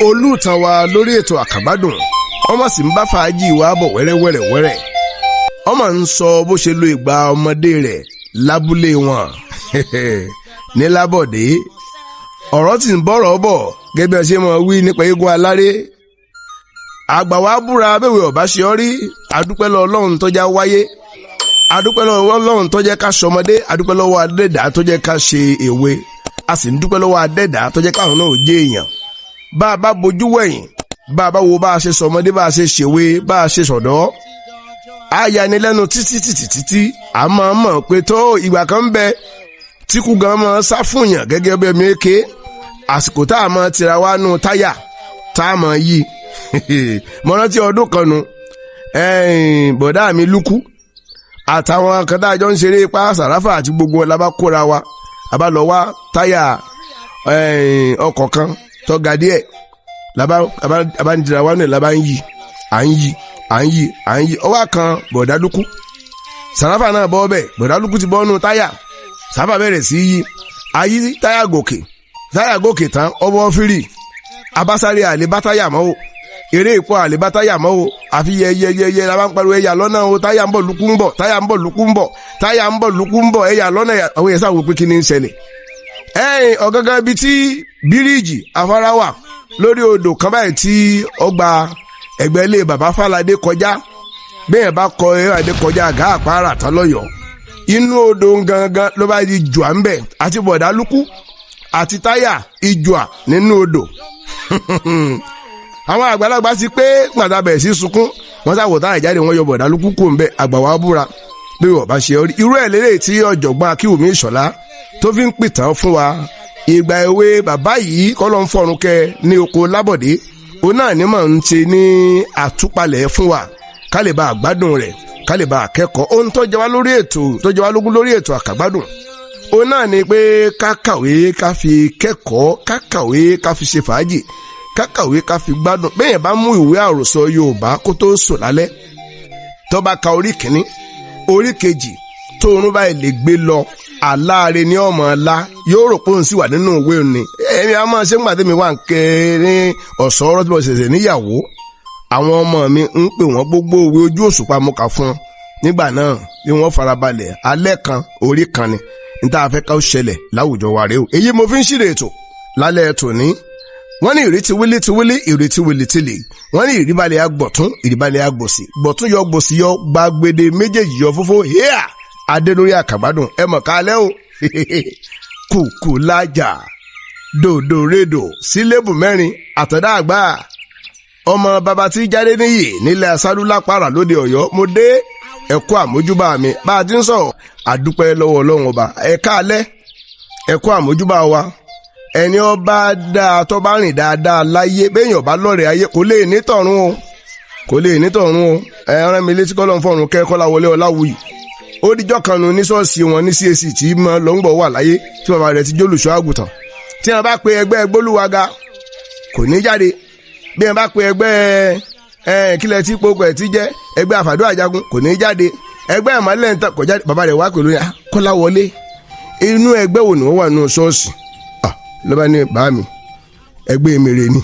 olùtàn wa lórí ètò àkàgbádùn ọmọ sì ń bá fàájì wa bọ̀ wẹ́rẹ́wẹ́rẹ́ ọmọ ń sọ bó ṣe lo ìgbà ọmọdé rẹ̀ lábúlé wọn ní Lábọ̀dé. ọ̀rọ̀ tí ń bọ̀rọ̀ bọ̀ gẹ́gẹ́ bí ẹ ṣe mọ̀ wí nípa eégún aláré. àgbà wa búra bẹ́wẹ̀ ọ̀bá ṣe ọ́ rí adúpẹ́ lọ́wọ́ Ọlọ́run tó já wáyé, adúpẹ́ lọ́wọ́ Ọlọ́run tó jẹ́ ká ṣọmọdé, adúpẹ́ lọ́wọ́ Adẹ́dàá tó jẹ́ ká ṣe èwe, a sì ń dúpẹ́ lọ́wọ́ Adẹ́dàá tó jẹ́ káwọn náà jẹ́ èèyàn. bá a bá bojú wẹ̀yìn, bá a bá wo bá a ṣe sọmọdé, bá a ṣe ṣèwé, bá a ṣe sọ̀dọ́, a yani lẹ́nu títí a máa mọ̀ pé tó ìgbà kan ń bẹ tí kú gan máa sá fún yàn gẹ́gẹ́ bí ẹ̀mí èké. àsìkò tá a máa tira wá nù táyà tá a máa yí mo rántí ọdún kan nu bọ̀dá mi lúkú àtàwọn kan tá a jọ ń ṣeré ipá sàráfà àti gbogbo wọn la bá kóra wa, a bá lọ wá táyà ọkọ̀ kan tó ga díẹ̀, a bá ń dira wá nù la bá ń yí à ń yí ọwọ́ kan bọ̀dá lúkú, sàráfà náà bọ́ bẹ́ẹ̀, bọ̀dá lúkú ti bọ́ nù táyà, sàráfà bẹ̀rẹ̀ sí yí ayí táyà gòkè tán ọwọ́ fírì abásáré àlébátáyà mọ́ o, eré ìpọ́ àlébátáyà mọ́ o, àfi yẹyẹyẹyẹ la bá ń pariwo ẹ̀yà lọ́nà o, táyà ń bọ̀ lúkú ń bọ̀, táyà ń bọ̀ lúkú ń bọ̀, táyà ń bọ̀ lúkú ń bọ̀, ẹ̀yà lọ́nà àwọn èèyàn sáà wò pé kí ni ń ṣẹlẹ̀. ọ̀gángan ibi tí bíríìjì afárá wà lórí odò kan báyìí tí ọgbà ẹgbẹ́ ilé bàbá Fáládé kọjá, bẹ́ẹ̀ bá kọ Adé kọjá àgá àpárá tán lọ́yọ̀ọ́, inú odò gangan ló bá di jùà ń bẹ̀, àti bọ̀dá lúkú àti táyà ìjùà nínú odò. àwọn àgbàlagbà ti pé gbàdá bẹ̀rẹ̀ sí sunkún, wọ́n sáwọ́ táyà jáde, wọ́n yọ bọ̀dá lúkú kò ń bẹ̀. àgbà wa búra pé wọ́n bá ṣe orí irú ẹ̀ lélẹ̀ tí ọ̀jọ̀gbọ́n Akinwumi Isola tó fi ń pìtàn fún wa. ìgbà èwe bàbá yìí kọ́ ló ń fọ̀run kẹ ní oko Lábọ̀dé, òun náà ní mọ̀ ń ṣe ní àtúpalẹ̀ fún wa ká lè bá àgbádùn rẹ̀, ká lè bá akẹ́kọ̀ọ́. ohun tó jẹ wá lórí ètò tó jẹ wá lógún lórí ètò àkàgbádùn òun náà ni pé ká kàwé ká fi kẹ́kọ̀ọ́, ká kàwé ká fi ṣe fàájì, ká kàwé ká fi gbádùn. bẹ́ẹ̀ bá mú ìwé àròsọ Yorùbá kó tó sùn lálẹ́, tó bá ka orí kìíní orí kejì tó oorun báyìí lè gbé lọ, aláàrẹ ni ọmọ ọlá yóò rò pé òun sì wà nínú ìwé òní. èmi a máa ṣe ń gbàdé mi wà ń kéré ọ̀sán ọ̀rọ̀ tí mo ṣẹ̀ṣẹ̀ níyàwó, àwọn ọmọ mi ń pè wọ́n gbogbo òwe ojú òṣùpá mo kà fún wọn nígbà náà bí wọ́n farabalẹ̀. alẹ́ kan orí kan ni níta fẹ́ ká ó ṣẹlẹ̀ láwùjọ wa rèé o. èyí mo fi ń ṣíre ètò lálẹ́ tòní. wọ́n ní ìrètí wílé ti wílé, ìrètí wílé ti lè. wọ́n ní ìrìbalẹ̀ agbọ̀tún, ìrìbalẹ̀ agbòsì, gbọ̀tún yọ gbòsì yọ, gbàgbede méjèèjì yọ fófó. híà adé lórí àkàgbádùn ẹ mọ̀ kálẹ́ o. Kukulaja dòdò rédò sílébù mẹ́rin àtọ̀dá àgbà ọmọ bàbá tí jáde níyì nílẹ̀ asálúlá para lóde Ọ̀yọ́. mo dé ẹ̀kú àmójúbà mi bá a ti ń sọ̀rọ̀ àdúpẹ́ lọ́wọ́ Ọlọ́run ọba. ẹ̀ka alẹ́ ẹ̀kú àmójúbà wa. ẹni ọba dáa tó bá rìn dáadáa láyé béèyàn ọba lọ́rẹ̀ ayé kò lè ní tọ̀run o, kò lè ní tọ̀run o. ẹran mi létí kọ́lọ́ fọ́run kẹ́kọ́ láwọlé Ọláwuyì. ó dijọ́ kan nu ní ṣọ́ọ̀ṣì wọn ní CAC tí mọ́ lọ́ngbọ̀ wà láyé tí bàbá rẹ̀ ti jólùṣọ́ àgùntàn. tí wọ́n bá pe ẹgbẹ́ gbólúwaga kò ní jáde, bí wọ́n bá pe ẹgbẹ́ kílẹ̀ tí gbogbo ẹ̀ ti jẹ́ ẹgbẹ́ àfàdó àjagun kò ní jáde, ẹgbẹ́ ìmọ̀lẹ́ ń tàn kò jáde. bàbá rẹ̀ wá pẹ̀lú kọ́lá wọlé inú ẹgbẹ́ wo ni wọ́n wà nínú ṣọ́ọ̀ṣì. lọ́ba ní bá mi ẹgbẹ́ mèrè ni.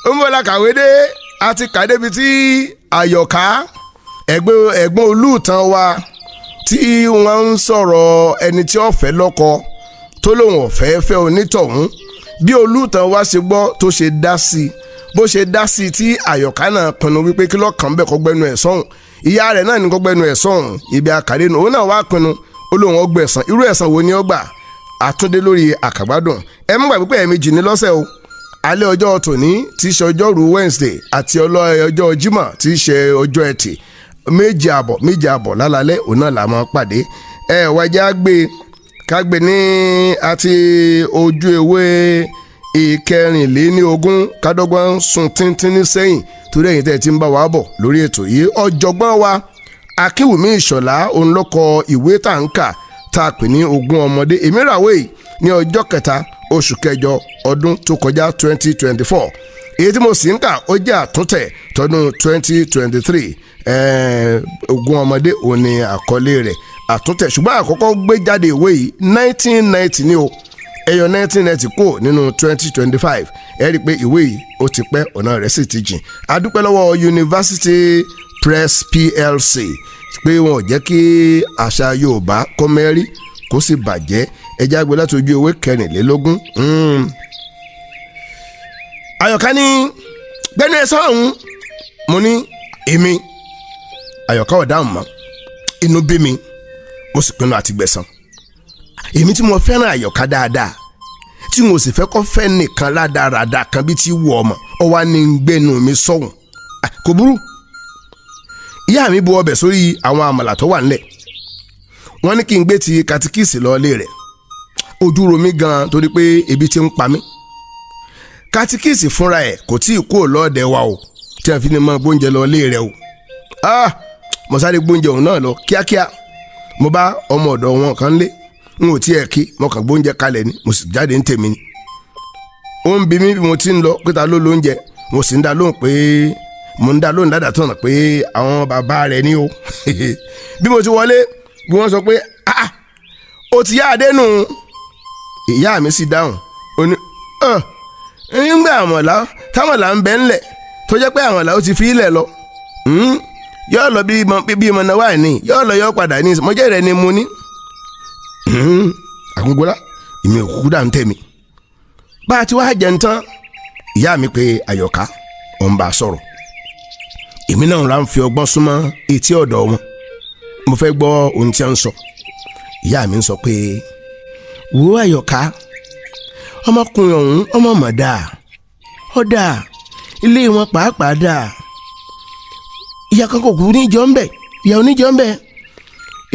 ó ń bọ̀ la kàwé dé, a ti kà débi tí àyọ̀ká ẹ̀gbọ́n olùtàn wa tí wọ́n ń sọ̀rọ̀ ẹni tí ó fẹ́ lọ́kọ tó lóun ọ̀fẹ́ fẹ́ onítọ̀hún, bí olùtàn wa ṣe gbọ́ tó ṣe dá sí i, bó ṣe dá sí i tí àyọ̀ká náà pinnu wípé kí lọ́kàn bẹ́ẹ̀ kọ́ gbẹnu ẹ̀ sọ́hùn, ìyá rẹ̀ náà ní kọ́ gbẹnu ẹ̀ sọ́hùn, ibi àkàdé nù. òun náà wá pinnu ó lóun ọgbẹ́ ẹ̀sán. irú ẹ̀sán wo ni ó gbà? àtúndé lórí àkàgbádùn. ẹ mú gbàgbé pé ẹ̀ẹ̀mejì ní lọ́sẹ̀ o, alẹ́ ọjọ́ tòní tí í ṣe ọjọ́rú Wednesday àti ọjọ́ Jímọ̀ tí í ṣe ọjọ́ Ẹtì, méje àbọ̀ lálálẹ́ òun náà là máa pàdé. wájà kágbé ní àti ojú ewé ìkẹrìnléníogún kádọ́gbọ́n sun tíntín ní sẹ́yìn torí ẹ̀yin tẹ́ ti ń bá wa bọ̀ lórí ètò yìí. ọ̀jọ̀gbọ́n wa Akinwumi Isola òun ló kọ ìwé tá à ń kà tá a pè ní Ogun Omode. èmi ràwé ní ọjọ́ kẹta oṣù kẹjọ ọdún tó kọjá 2024. èyí tí mo sì ń kà ó jẹ́ àtúntẹ̀ tọdún 2023. Ogun Omode òun ni àkọlé rẹ̀, àtúntẹ̀. ṣùgbọ́n àkọ́kọ́ gbé jáde ìwé yìí 1990 ni o, ẹyọ 1990 kò nínú 2025 ẹ rí i pé ìwé yìí ó ti pẹ́ ọ̀nà rẹ̀ sì ti jìn. a dúpẹ́ lọ́wọ́ University Press PLC pé wọn ò jẹ́ kí àṣà Yorùbá kó mẹ́rí kó sì bàjẹ́. ẹjẹ́ àgbẹ̀ láti ojú ewé 24. Àyọ̀ká ní gbẹ́nu ẹ̀ sọ́hún. mo ní èmi Àyọ̀ká ọ̀dáhùn mọ́ inú bí mi mo sì pinnu àti gbẹ̀san. èmi tí mo fẹ́ràn Àyọ̀ká dáadáa tí mo sì fẹ́ kọ́ fẹ́ nìkan ládàradà kan bí ti wù ọmọ ọ wá ní gbẹ́nu mi sọ́hùn. kò burú. ìyá mi bu ọbẹ̀ sórí àwọn àmàlà tó wà nílẹ̀. wọ́n ní kí n gbé ti katikíìsì lọ ilé rẹ̀. ojú ro mi gan torí pé ebi ti ń pa mí. katikíìsì fúnra ẹ̀ kò tí ì kúrò lọ́ọ̀dẹ̀ wa o tí a fi ní mọ gbóúnjẹ lọ ilé rẹ̀ o. mo sáré gbóúnjẹ òun náà lọ kíákíá. mo bá ọmọ ọ̀dọ̀ wọn kan lé n ò tiẹ̀ kí mo kàn gbóúnjẹ kalẹ̀ ni mo sì jáde ń tèmi ni. ó ń bi mí bí mo ti ń lọ pé ta ló lóúnjẹ mo sì ń dá lóhùn pé mo ń dá lóhùn dáadáa tọ̀nà pé àwọn bàbá rẹ̀ ni o. bí mo ti wọlé bí wọ́n sọ pé ó ti yá àdénù. ìyá mi sì dáhùn ó ní nígbà àmọ̀lá támọ̀lá ń bẹ ńlẹ̀ tó jẹ́ pé àmọ̀lá ó ti fi ilẹ̀ lọ yóò lọ bí ìmọ̀ náà wà ní yóò lọ yóò padà ní mọ́jẹ́ rẹ̀ ni mo ní. Àkúngbọ́lá èmi ò kúkú dà ń tẹ̀ mí. bá a ti wá jẹun tán ìyá mi pé Àyọ̀ká ọ̀ ń bá a sọ̀rọ̀. èmi náà ra ń fi ọgbọ́n súnmọ́ etí ọ̀dọ̀ wọn mo fẹ́ gbọ́ ohun tí a ń sọ. ìyá mi ń sọ pé wo Àyọ̀ká ọmọkùnrin ọ̀hún ọmọ mọ̀ dáa ó dáa ilé wọn pàápàá dáa ìyá kan kò kú níjọ́ ń bẹ̀ ìyá oníjọ́ ń bẹ̀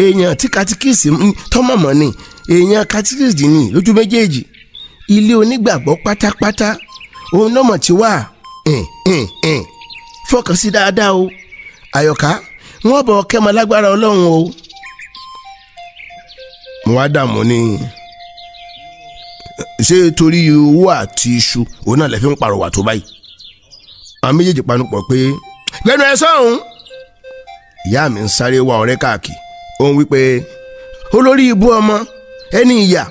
èèyàn tí katikíìsì tọ́mọ̀mọ́ ni èèyàn katikíìsì ni lójú méjèèjì ilé onígbàgbọ́ pátápátá òun náà mọ̀ tí wà fọkàn sí dáadáa o Àyọ̀ká wọ́n bọ̀ kẹ́mọ lágbára Ọlọ́run o. mo wá dààmú ní ṣé torí owó àti iṣu òun náà lè fi ń pàrọwà tó báyìí. àwọn méjèèjì panupọ̀ pé gbẹ́nu ẹ̀ sọ́hún. ìyá mi ń sáré wá ọ̀rẹ́ káàkiri ó ń wí pé olórí ibú ọmọ ẹni ìyà.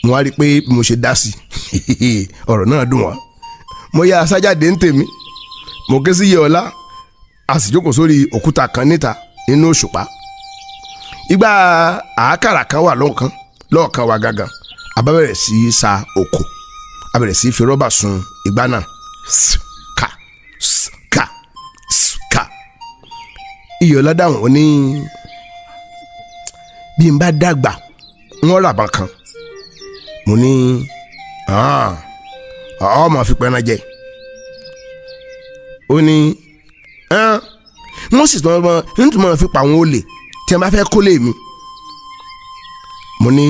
mo wá rí i pé bí mo ṣe dá sí ọ̀rọ̀ náà dùn wá. mo yá aṣájáde ń tèmi mo ké sí Yẹọlá a sì jókòó sórí òkúta kan níta nínú òṣùpá. ìgbà àákàrà kan wà lọ́ọ̀kan wa gangan a bá bẹ̀rẹ̀ sí í sa oko a bẹ̀rẹ̀ sí í fi rọ́bà sun ìgbà náà ska ska ska. Iyọ̀lá dáhùn ó ní bí n bá dàgbà wọ́n rà bá kan. mo ní ọmọ fi pẹ́ran jẹ. ó ní wọ́n sì tún máa fi pa àwọn olè tí wọ́n bá fẹ́ kólé mi. mo ní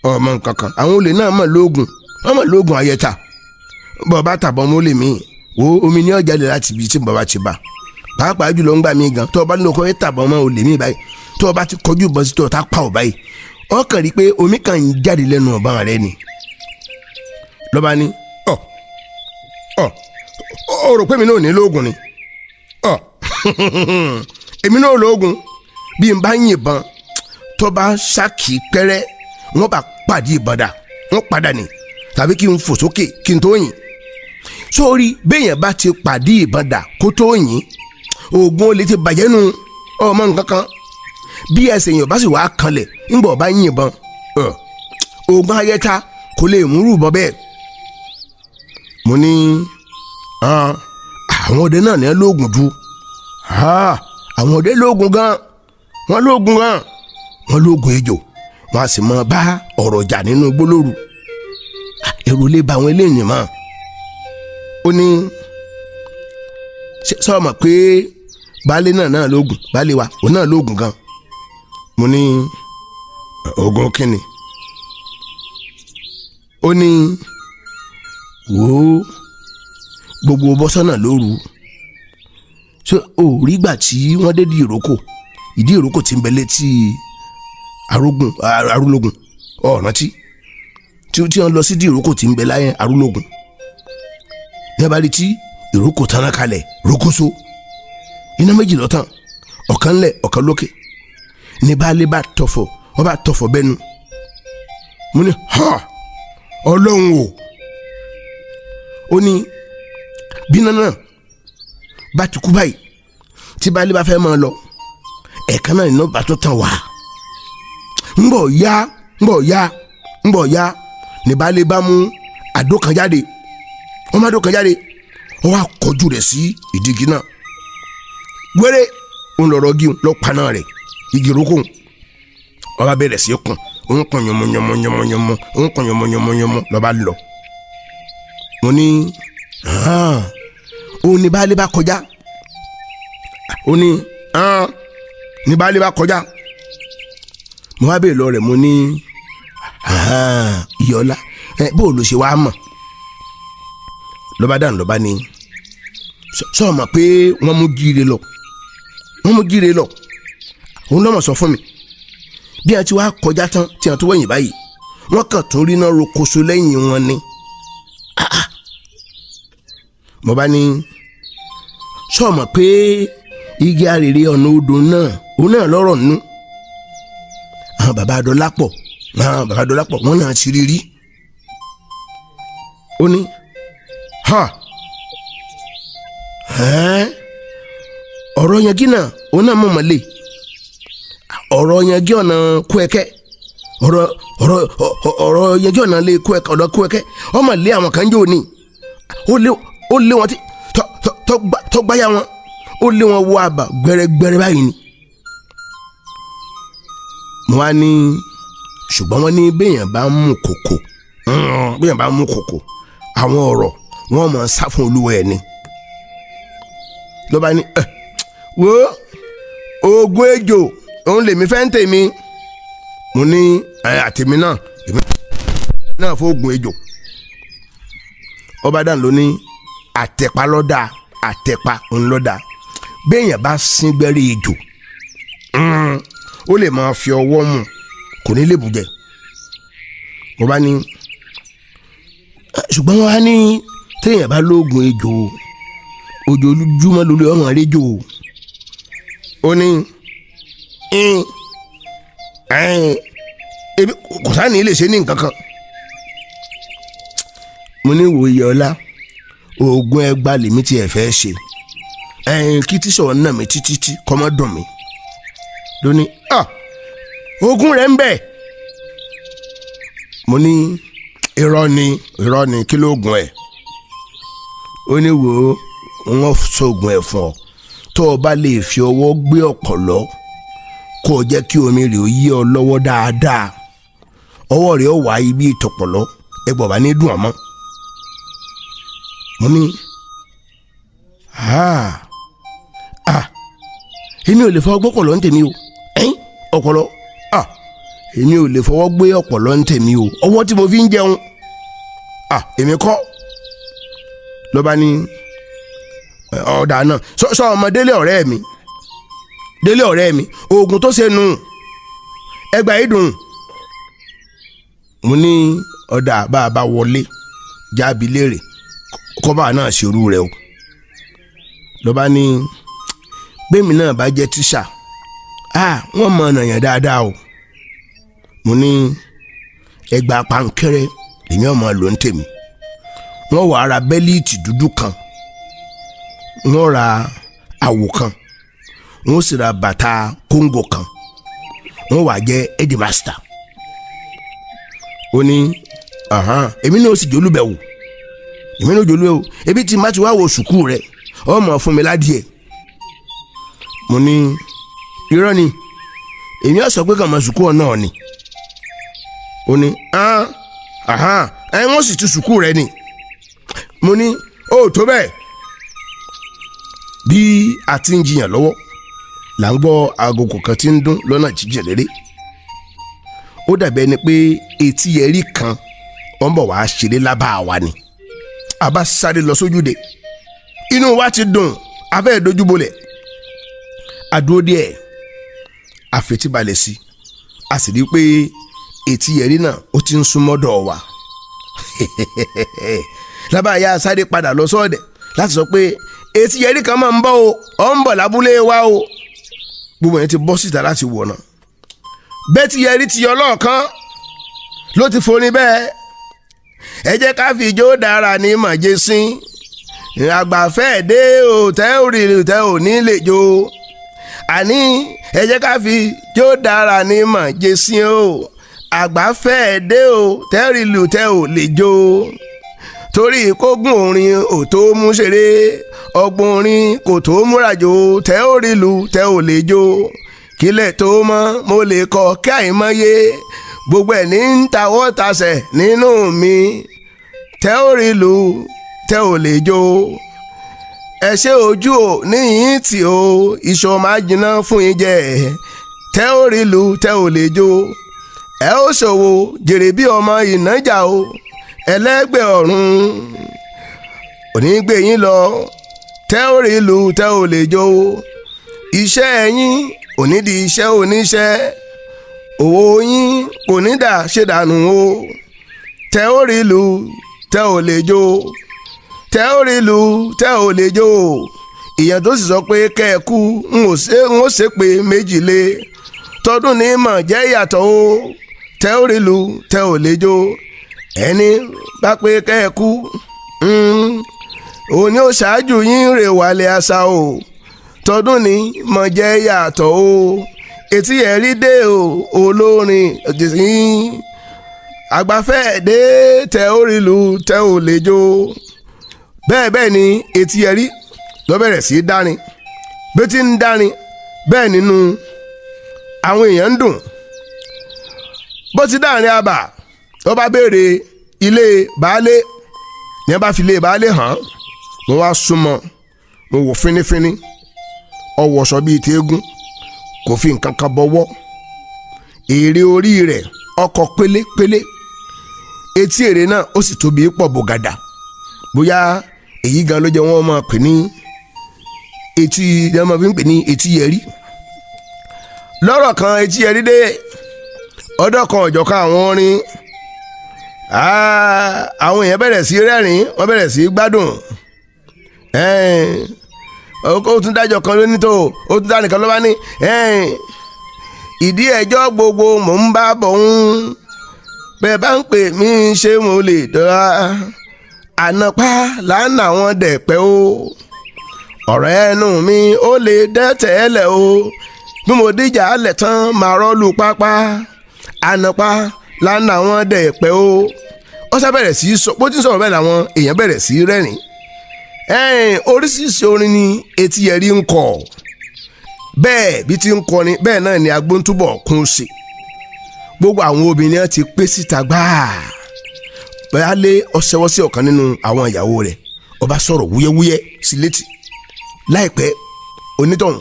ọmọ nǹkan kan àwọn olè náà mọ̀ lóògùn ayẹta bọ́ bá tàbọ̀ mọ́ olè mi wo omi ní ọjà lè láti ibi tí bàbá ti bá pàápàá jùlọ ń gbà mí gan tó o bá ní ọkọ yẹn tàbọ̀ mọ́ olè mi báyìí tó o bá ti kọjú bọ́ sí tó o ta pa ọ̀ báyìí ọkàn rí i pé omi kan ń jáde lẹ́nu ọ̀bá rẹ ni. lọ́ba ní ó rò pé mi náà ní lóògùn ni èmi náà lóògùn bí n bá yìnbọn tó bá ṣáàkì pẹ́rẹ́ wọ́n bá pàdé ìbọ̀dà wọ́n padà ní tàbí kí n fò sókè kí n tó yìn. sórí béèyàn bá ti pàdé ìbọ̀dà kó tó yìn oògùn olè ti bàjẹ́ nu ọmọ nǹkan kan bí ẹsẹ̀ yìnbọn bá sì wá kanlẹ̀ ńgbọ̀ bá yìnbọn oògùn ayẹta kò lè múrù bọ́ bẹ́ẹ̀. mo ní àwọn ọdẹ náà ní lóògùn ju àwọn ọdẹ lóògùn gan wọ́n lóògùn ejò wọ́n á sì mọ bá ọ̀rọ̀ jà nínú gbólóru èrò lè ba àwọn eléyìí mọ́. ó ní sọ́ọ̀mọ̀ pé baálé náà lóògùn baálé wa òun náà lóògùn gan. mo ní oògùn kínni. ó ní wò ó gbogbo bọ́sọ́nà lóru ṣé o rí gbà tí wọ́n dé ìdí ìrókò tí ń bẹ létí arúlógún ọ̀rántí tí wọ́n lọ sí ìdí ìrókò tí ń bẹ láyé arúlógún ní abárí tí ìrókò tanná kalẹ̀ rókóso iná méjì lọ́tàn ọ̀kan lẹ̀ ọ̀kan lókè ní baálé bá tọ̀fọ̀ wọ́n bá tọ̀fọ̀ bẹ́nu mo ní ọlọ́run o. Ó ní bí náà bá ti kú báyìí tí baálé bá fẹ́ máa lọ ẹ̀ẹ̀kan náà iná bá tó tàn wá. ń bọ̀ yá ní baálé bá mú àdó kan jáde. Wọ́n má àdó kan jáde wọ́n wá kọjú rẹ̀ sí ìdígi náà. Wéré ń lọ̀rọ̀ gíun lọ́ paná rẹ̀ igi rókùn. Wọ́n bá bẹ̀rẹ̀ sí kùn ń kùn yọmọyọmọ lọ́ba lọ. Mo ní ó ní baálé bá kọjá. Ó ní ní baálé bá kọjá. Mo wá bèèrè lọ rẹ̀ mo ní Ìyọlá bó ló ṣe wá mọ̀. Lọ́ba dáhùn lọ́ba ní sọ ma pé wọ́n mú gíire lọ òun lọ́mọ̀ sọ fún mi bí a ti wá kọjá tán tí a tó wẹ̀yìn báyìí wọ́n kàn tún rí náà rokoṣo lẹ́yìn wọn ni. Mo bá ní sọ ma pé igi arèrè ọ̀nà odò náà òun náà lọ́rọ̀ nínú. Àwọn bàbá Adọ́lápọ̀ wọ́n náà ti rí rí. Ó ní ọ̀rọ̀ yangi náà òun náà mọ̀ mọ́lẹ̀ ọ̀rọ̀ yangi ọ̀nà kúẹ̀kẹ́ ọ̀rọ̀ yangi ọ̀nà lé kúẹ̀kẹ́ ọ̀dọ̀ kúẹ̀kẹ́ ọmọ lé àwọn kan jò ní ó lé wọn tí tọ́gbáyà wọn ó lé wọn wọ àbà gbẹrẹgbẹrẹ báyìí ni. Mo wá ní ṣùgbọ́n wọ́n ní béèyàn bá mú kòkò àwọn ọ̀rọ̀ wọ́n mọ̀ sá fún olúwa ẹ̀ ni. Ló bá ní wo oògùn ejò òun lèmi fẹ́ ń tèmi. Mo ní àtèmi náà èmi náà fún oògùn ejò. Ọba dáhùn ló ní àtẹ̀pá lọ́dà àtẹ̀pá ńlọ́dà béèyàn bá sín gbẹ́rẹ́ ejò ó lè máa fi ọwọ́ mú kò ní lè bùjẹ́. Mo bá ní ṣùgbọ́n wọ́n á ní téèyàn bá lóògùn ejò ojoojúmọ́ lórí ọmọ rédíò. Ó ní ebi kò sáà ní lè ṣe ní nǹkan kan. Mo ní wo Ìyọlá oògùn ẹgbàá lèmi tí ẹ fẹ́ ṣe kí tíṣọ̀ náà mi títí kọ́ mọ́ dùn mí. Ló ní oògùn rẹ̀ ń bẹ. Mo ní irọ́ ni kí lóògùn ẹ̀. Ó ní wo wọ́n sóògùn ẹ̀ fún ọ tó o bá lè fi ọwọ́ gbé ọ̀pọ̀lọ́ kó o jẹ́ kí omi rẹ̀ ó yí ọ lọ́wọ́ dáadáa ọwọ́ rẹ̀ ó wá ibi ìtọ̀pọ̀lọ́ ẹgbọ̀n bá ní dùn ọmọ. Mo ní èmi ò lè fọwọ́ gbé ọ̀pọ̀lọ́ ń tèmi o ọ̀pọ̀lọ́ èmi ò lè fọwọ́ gbé ọ̀pọ̀lọ́ ń tèmi o ọwọ́ tí mo fi ń jẹun èmi kọ́. Ló bá ní ọ̀dà náà sọ ọmọ délé ọ̀rẹ́ mi oògùn tó ṣe nù ẹgbà ìdùn. Mo ní ọ̀dà bá a bá wọlé jábí léèrè kọ́bà náà ṣerú rẹ̀ o. Ló bá ní gbẹ̀mí náà bá jẹ́ tíṣà wọ́n mọ ọ̀nà yẹn dáadáa o. Mo ní ẹgbà pankẹ́rẹ́ èmi ọmọ ló ń tèmi. Wọ́n wà ra bẹ́líìtì dúdú kan wọ́n ra àwò kan wọ́n sì ra bàtà kóńgò kan wọ́n wà jẹ́ headmaster. Ó ní èmi náà ó sì jólúbẹ̀wò ebi tí má ti wá wo sùkúù rẹ̀ ọmọ fún mi ládìẹ. Mo ní irọ́ ni èmi á sọ pé kàn mọ sùkúù náà ni. Ó ní wọ́n sì ti sùkúù rẹ̀ ni. Mo ní ó tó bẹ́ẹ̀. Bí a ti ń jiyàn lọ́wọ́ là ń gbọ́ agogo kan tí ń dún lọ́nà jíjìn rere. Ó dàbí ẹni pé etí ẹ̀rí kan wọ́n bọ̀ wá ṣeré lábá wa ni. A bá sáré lọ sójúde inú wa ti dùn afẹ́ ìdojúbolẹ̀. Àdúró díẹ̀ àfetíbalẹ̀ sí a sì rí pé etí ẹ̀rí náà ó ti ń súnmọ́dọ̀ wa. Lábá ya sáré padà lọ sọ́ọ̀dẹ̀ láti sọ pé etí ẹ̀rí kan máa ń bọ̀ ó ń bọ̀ lábúlé wa o. Gbogbo yẹn ti bọ́ síta láti wọ̀ náà. Bẹ́ẹ̀ tí ẹ̀rí ti yọ lọ́ọ̀kan ló ti forin bẹ́ẹ̀. ẹ jẹ́ ká fi ijó dára ní màjèsín àgbàfẹ́ dé o tẹ́ ò rí tẹ́ ò ní lè jó àní ẹ jẹ́ ká fi ijó dára ní màjèsín o àgbàfẹ́ dé o tẹ́ ò rí tẹ́ ò lè jó torí kógun orin ò tó mú ṣeré ọgbọ́n orin kò tó múra jó tẹ́ ò rí tẹ́ ò lè jó kílẹ̀ tó mọ́ mo lè kọ kí àìmọye gbogbo ẹ̀ ní ń tawọ́ tasẹ̀ nínú mi tẹ́ ò rí tẹ́ ò lè jó ẹ ṣe ojú ò níyìn tí o iṣan máa jiná fún yín jẹ tẹ́ ò rí tẹ́ ò lè jó ẹ ó ṣòwò jèrè bí ọmọ ìnájà o ẹlẹ́gbẹ́ ọ̀run òní gbé yín lọ tẹ́ ò rí tẹ́ ò lè jó iṣẹ́ yín òní di iṣẹ́ oníṣẹ́ òwò yín kò ní dà ṣe dànù o tẹ́ ò rí tẹ́ ò lè jó tẹ́ ò rí tẹ́ ò lè jó ìyẹn tó sì sọ pé kẹ́ẹ̀kú n ó ṣe pé méjì lé tọdún ní mọ̀ jẹ́ ìyàtọ̀ o tẹ́ ò rí tẹ́ ò lè jó ẹni bá pé kẹ́ẹ̀kú òní ó ṣáájú yín rè wálé àṣà o tọdún ní mọ̀ jẹ́ ìyàtọ̀ o etí ẹ̀rí dé o olórin àgbàfẹ́ dé tẹ́ ò rí tẹ́ ò lè jó bẹ́ẹ̀ ni etí ẹ̀rí ló bẹ̀rẹ̀ sí í dárin bí tí ń dárin bẹ́ẹ̀ nínú àwọn èèyàn ń dùn bó ti dárin àbà ó bá béèrè ilé baálé ní ẹ bá fi ilé baálé hàn mo wá súnmọ́ mo wò fínífíní ọwọ́sọ bíi téégún kò fi nǹkan kan bọ́wọ́ èrè orí rẹ̀ ọkọ̀ pélépélé etí èrè náà ó sì tóbi pọ̀ bògàdà bóyá èyí gan ló jẹ́ wọ́n máa pè ní etí ẹ̀ máa fi ń pè ní etí yẹrí lọ́rọ̀ kan etí yẹrí dé ọ̀dọ̀ kan ọ̀jọ̀kan àwọn orin àwọn èèyàn bẹ̀rẹ̀ sí rẹ́rìn wọ́n bẹ̀rẹ̀ sí gbádùn ó tún dájọ́ kan lóní tó ó tún dá nìkan ló bá ní ìdí ẹjọ́ gbogbo mò ń bá bọ̀ ń bẹ́ẹ̀ bá ń pè mí ṣé mo lè dọ́ra ànàpá lánà wọn dẹ̀pẹ́ o ọ̀rọ̀ ẹnu mi ó lè dẹ́tẹ̀ẹ́lẹ̀ o bí mo díjà lẹ̀ tán máa rọ́ọ̀lù pápá ànàpá lánà wọn dẹ̀pẹ́ o ó sá bẹ̀rẹ̀ sí í sọ bó ti ń sọ̀rọ̀ bẹ́ẹ̀ làwọn èèyàn bẹ̀rẹ̀ sí í rẹ́rìn oríṣiríṣi orin ni etí yẹrí ń kọ bẹ́ẹ̀ bí ti ń kọrin bẹ́ẹ̀ náà ni agbóntúbọ̀ kún sí gbogbo àwọn obìnrin ti pé síta gbáà bẹ́ẹ̀ lé ọ̀sẹ̀wọ́ sí ọ̀kan nínú àwọn ìyàwó rẹ̀ ó bá sọ̀rọ̀ wúyẹ́wúyẹ́ sí létí láìpẹ́ onítọ̀hún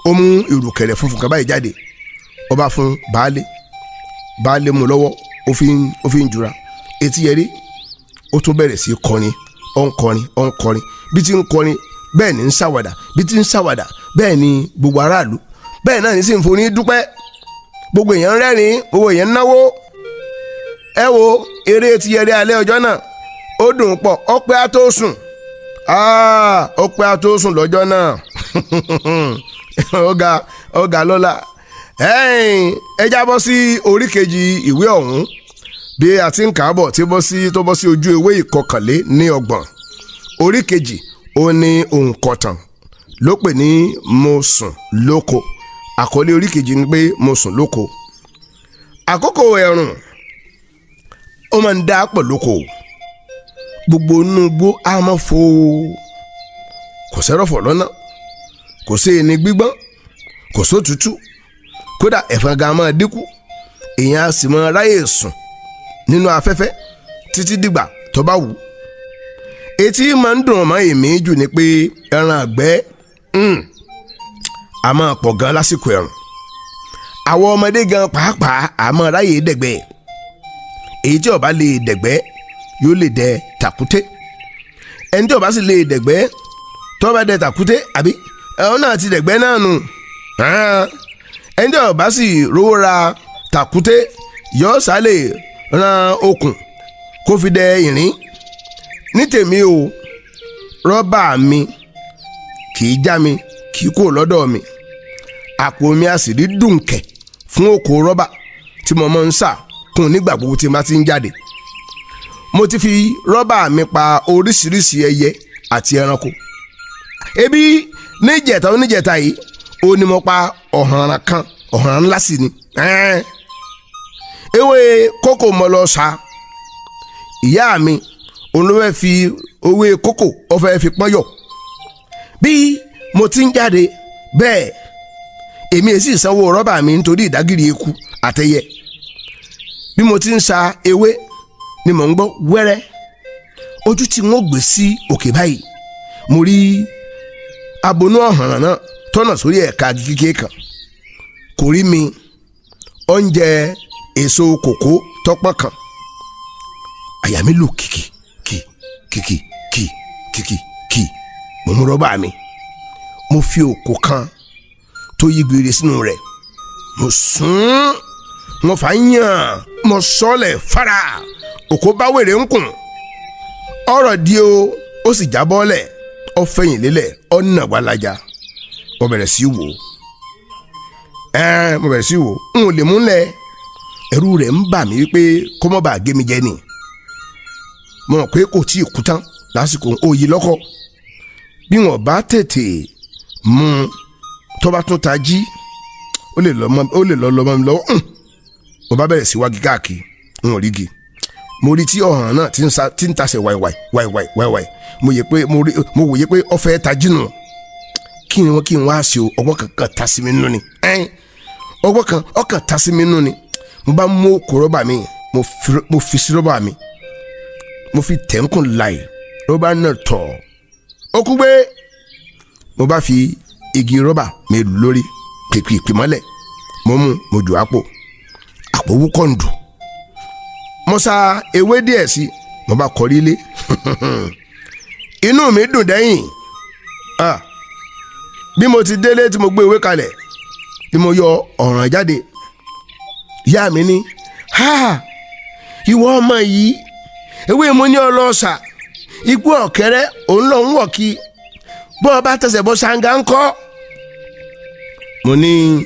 ó mú ìrùkẹ̀rẹ̀ funfun kan báyìí jáde ó bá fún baálé mú lọ́wọ́ ó fi ń jura etí yẹrí ó tún bẹ̀rẹ̀ sí kọrin ó ń kọrin bí ti ń kọrin bẹ́ẹ̀ ni ń ṣàwàdà bí ti ń ṣàwàdà bẹ́ẹ̀ ni gbogbo aráàlú bẹ́ẹ̀ náà ní sì ń forí dúpẹ́ gbogbo èèyàn ń rẹ́rìn gbogbo èèyàn ń náwó ẹ wo eré etí yẹrí alẹ́ ọjọ́ náà ó dùn pọ̀ ọpẹ́ àtòsùn ọpẹ́ àtòsùn lọ́jọ́ náà ọ̀gá lọ́la ẹ jábọ́ sí orí kejì ìwé ọ̀hún bí a ti ń kàábọ̀ tó bọ́ sí ojú ewé ìkọkànléníọgbọ̀n orí kejì ó ní òǹkọ̀tàn ló pè ní mo sùn lóko àkọlé orí kejì ni pé mo sùn lóko àkókò ẹ̀rùn ó máa ń dá pọ̀ lóko gbogbo inú igbó á máa fò kò sẹ́rọ̀fọ̀ lọ́nà kò sí ẹni gbígbọ́n kò sótútù kódà ẹ̀fọn gan máa dínkù èèyàn á sì máa ráyè sùn nínú afẹ́fẹ́ títí dìgbà tó bá wù etí máa ń dùn mọ́ èmi jù ni pé ẹran àgbẹ̀ a máa pọ̀ gan lásìkò ẹ̀rùn àwọn ọmọdé gan pàápàá a máa ráyè dẹ̀gbẹ́ èyí tí ó bá lè dẹ̀gbẹ́ yóò lè dẹ tàkúté ẹni tí ó bá sì lè dẹ̀gbẹ́ tó bá dẹ tàkúté àbí ẹ̀hún náà ti dẹ̀gbẹ́ náà nù ẹni tí ó bá sì rówó ra tàkúté yóò sálè ran okùn kó fi dẹ ìrìn ní tèmi o rọ́bà mi kì í já mi kì í kó lọ́dọ̀ mi àpò mi a sì rí dùnkẹ̀ fún òkò rọ́bà tí mo máa ń sà kún nígbà gbogbo tí n bá ti ń jáde. Mo ti fi rọ́bà mi pa oríṣiríṣi ẹyẹ àti ẹranko. Ebi níjẹta yìí ó ní mo pa ọ̀hànràn kan, ọ̀hànràn ńlá sì ni. Ewé kókò mo lọ sá. Ìyá mi òun ló fẹ́ fi ewé kókò ó fẹ́ fi pọ́n yọ̀. Bí mo ti ń jáde bẹ́ẹ̀ èmi èsì sanwó rọ́bà mi nítorí ìdágìrì eku àtẹyẹ. Bí mo ti ń sa ewé ni mò ń gbọ́ wẹ́rẹ́. Ojú tí wọ́n gbé sí òkè báyìí mo rí abonú ọ̀hànràn náà tọ́nà sórí ẹ̀ka kékeré kan. Kò rí mi, oúnjẹ èso kòkó tọ́pọ̀ kan. Àyà mi lù kìkì kì kìkì kì kìkì kì. Mo mú rọ́bà mi, mo fi òkò kan tó yí gbére sínú rẹ̀, mo sún, mo fà yàn, mo sọ́lẹ̀ fara. Òkò bá wèrè ń kùn. Ọ̀rọ̀ di ó sì jábọ́lẹ̀, ó fẹ̀yìn lélẹ̀, ó nà gbalaja. Mo bẹ̀rẹ̀ sí wò. N ò lè múlẹ̀. Ẹ̀rù rẹ̀ ń bà mí wípé kó má bàa gé mi jẹ ni. Mo mọ̀ pé kò tí ì kú tán lásìkò òyì lọ́kọ̀. Bí wọ́n bá tètè mú tó bá tún ta jí ó lè lọ lọ́mọ mi lọ́wọ́. Mo bá bẹ̀rẹ̀ sí wági káàkiri, n ò rígi. Mo rí tí ọ̀hàn náà tí ń tasẹ̀ wàìwàì. Mo wòye pé ó fẹ́ tají nù. Kí n wá ṣe o, ọgbọ́n kankan ta sí mi nínú ni. Ọgbọ́n kan ọkàn ta sí mi nínú ni. Mo bá mú òkò rọ́bà mi, mo fi sí rọ́bà mi, mo fi tẹ̀ǹkùn láì. Rọ́bà náà tọ̀ ó kú gbé. Mo bá fi igi rọ́bà mi lórí pèpè mọ́lẹ̀. Mo mú, mo jù àpò wúkọ́ ń dù. Mo sa ewé díẹ̀ sí, mo bá kọrí ilé. Inú mi dùn dẹ́yìn. Bí mo ti délé tí mo gbé ewé kalẹ̀ tí mo yọ ọ̀ràn jáde, ìyá mi ní, ìwọ ọmọ yìí, ewé mo ní ọlọ́ọ̀sà igbó ọ̀kẹ́rẹ́ òun lọ ń wọ̀ kí bọ́ ọ bá tẹsẹ̀ bọ́ ṣàǹgá ń kọ́. Mo ní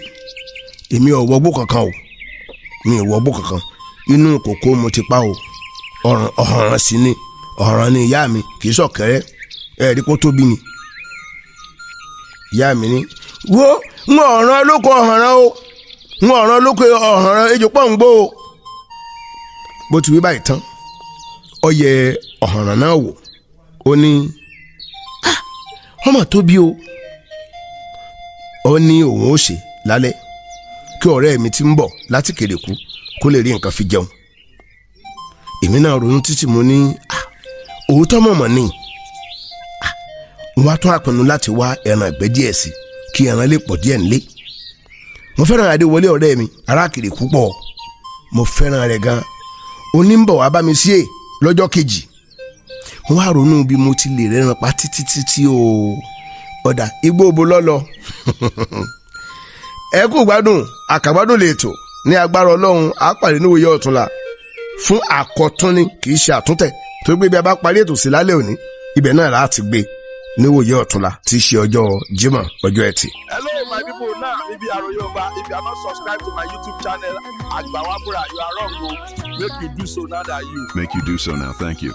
èmi ò wọgbó kankan o, mi ò wọgbó kankan. Inú kòkó mo ti pa o. Ọ̀hànràn sí ni, ọ̀hànràn ni ìyá mi, kì í ṣọ̀kẹ́rẹ́. Ẹ̀rí kó tóbi ni. Ìyá mi ní, wo ń ọ̀ràn lóko ọ̀hànràn o, ń ọ̀ràn lóko ọ̀hànràn ejò pọ̀ ń gbó o. Bó ti wí báyìí tán, ó yẹ ọ̀hànràn náà wò. Ó ní, wọ́n mà tóbi o. Ó ní òun ó ṣe lálẹ́ kí ọ̀rẹ́ mi ti ń bọ̀ láti Kèrèkú kó lè rí nǹkan fi jẹun. Èmi náà ronú títí mo ní òótọ́ mọ̀mọ́ ni. Mo wá tún àpinnu láti wá ẹran ìgbẹ́ díẹ̀ sí kí ẹran lè pọ̀ díẹ̀ nílé. Mo fẹ́ràn Adéwọlé ọ̀rẹ́ mi ará Kèrèkú pọ̀. Mo fẹ́ràn rẹ̀ gan. Ó ní ń bọ̀ wá bá mi sí lọ́jọ́ kejì. Mo wá ronú bí mo ti lè rẹ́ran pa títí o. Ọ̀dà igbó obo lọ́lọ́. Ẹ kú gbádùn àkàgbádùn lè tò ní agbára Ọlọ́run. A pàdé níwòye ọ̀túnla fún àkọ́tún ni, kì í ṣe àtúntẹ̀. Tó gbé bí a bá parí ètò sí lálẹ́ òní, ibẹ̀ náà láti gbé níwòye ọ̀túnla tí í ṣe ọjọ́ Jímọ̀, ọjọ́ Ẹtì. Hello my people, now maybe Aroyeoba. If you are not subscribed to my YouTube channel AGBAWABURA, you are wrong. Make you do so now. Thank you.